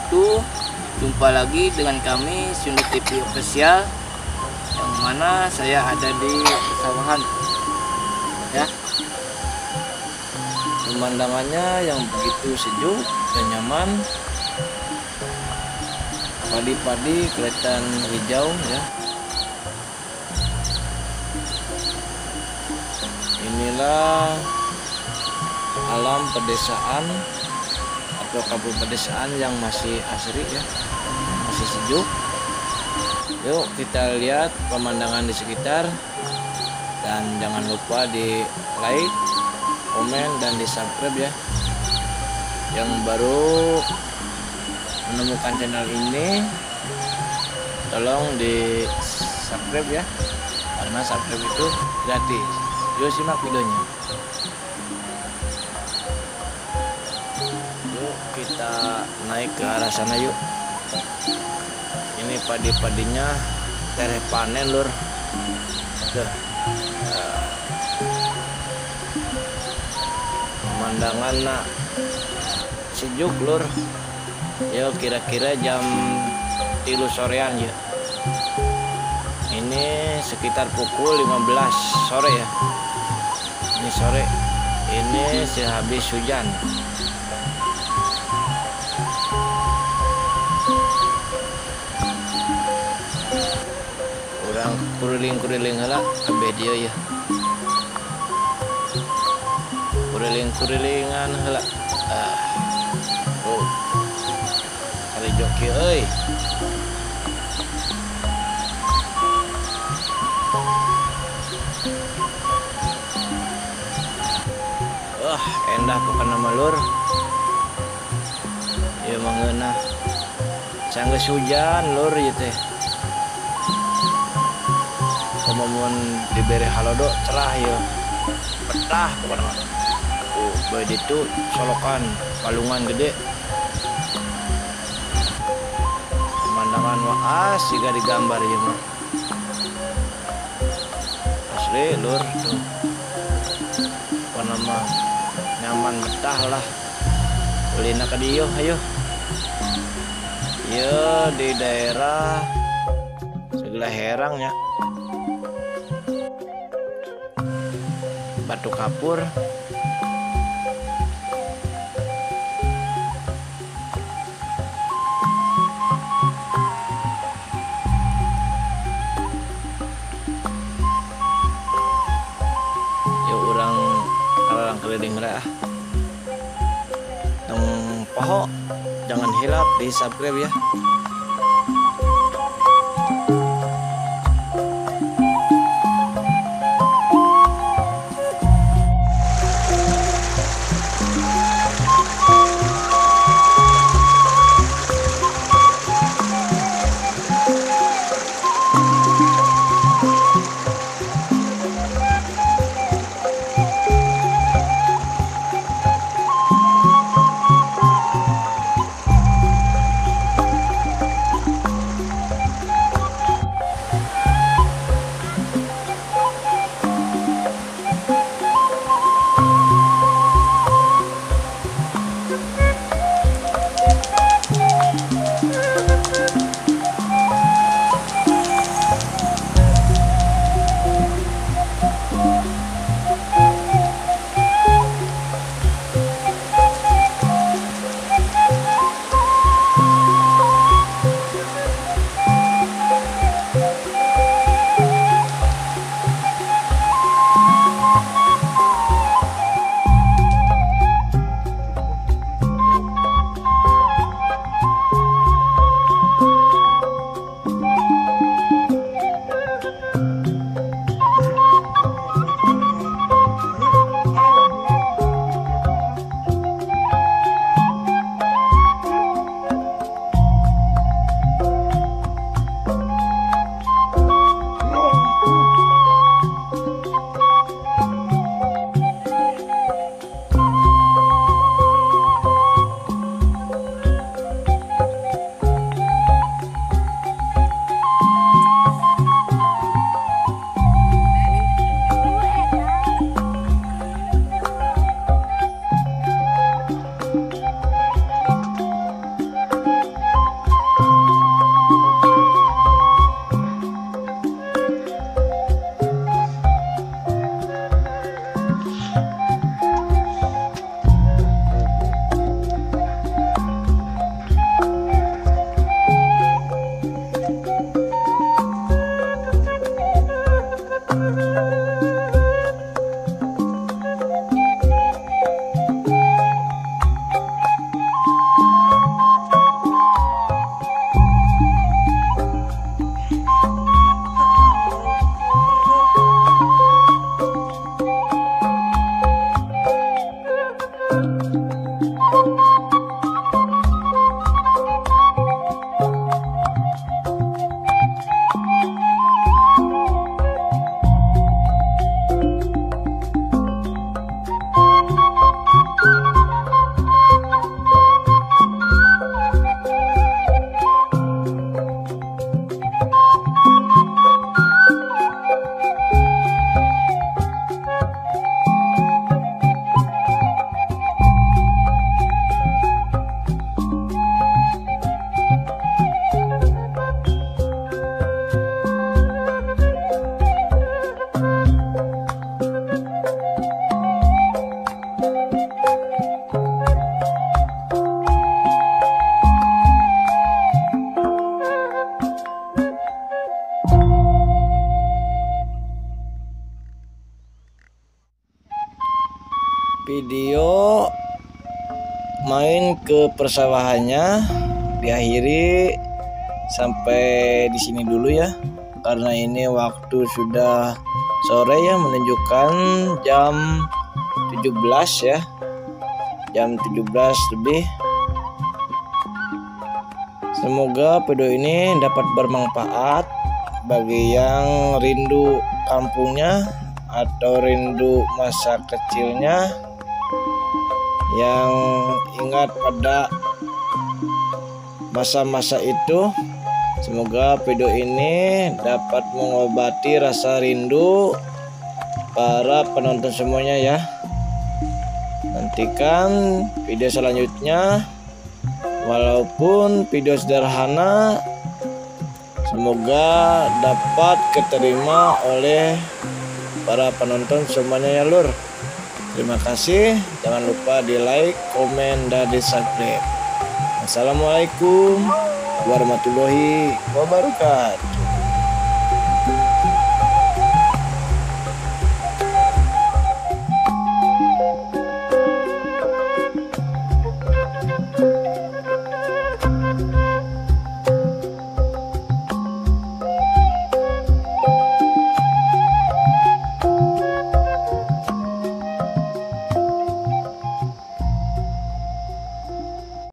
wabarakatuh. Jumpa lagi dengan kami Sunda TV Official, yang mana saya ada di pesawahan ya. Pemandangannya yang begitu sejuk dan nyaman. Padi-padi kelihatan hijau ya. Inilah alam pedesaan atau kampung pedesaan yang masih asri ya, masih sejuk. Yuk kita lihat pemandangan di sekitar, dan jangan lupa di like, komen, dan di subscribe ya. Yang baru menemukan channel ini, tolong di subscribe ya, karena subscribe itu gratis. Yuk simak videonya. Yuk kita naik ke arah sana yuk. Ini padi-padinya tereh panen lur. Tuh. Pemandangan nak sejuk lur. Ya kira-kira jam 3 sorean ya. Ini sekitar pukul 15 sore ya. Ini sore. Ini sehabis hujan. Kurang kuriling-kuriling heula kabeh dia ya. Kuriling-kurilingan heula. Oh. Kali joki euy. Endah bukan nama lur. Ya mengenah. Sanggeus hujan lur ieu teh. Komomun dibere halodo cerah ya. Betah pokona. Bae ditu solokan palungan gede. Pemandangan mah siga digambar ieu mah. Asli lur tuh. Apa nama nyaman betah lah. Ulina ka dieu ayo. Ieu di daerah Segelah Herang ya. Batu Kapur. Yuk urang kalalang keliling rea. Tong poho jangan hilap di subscribe ya. Video main ke persawahannya diakhiri sampai di sini dulu ya, karena ini waktu sudah sore ya, menunjukkan jam 17 ya, jam 17 lebih. Semoga video ini dapat bermanfaat bagi yang rindu kampungnya atau rindu masa kecilnya, yang ingat pada masa-masa itu. Semoga video ini dapat mengobati rasa rindu para penonton semuanya ya. Nantikan video selanjutnya, walaupun video sederhana, semoga dapat keterima oleh para penonton semuanya ya lur. Terima kasih, jangan lupa di like, komen, dan di subscribe. Assalamualaikum warahmatullahi wabarakatuh.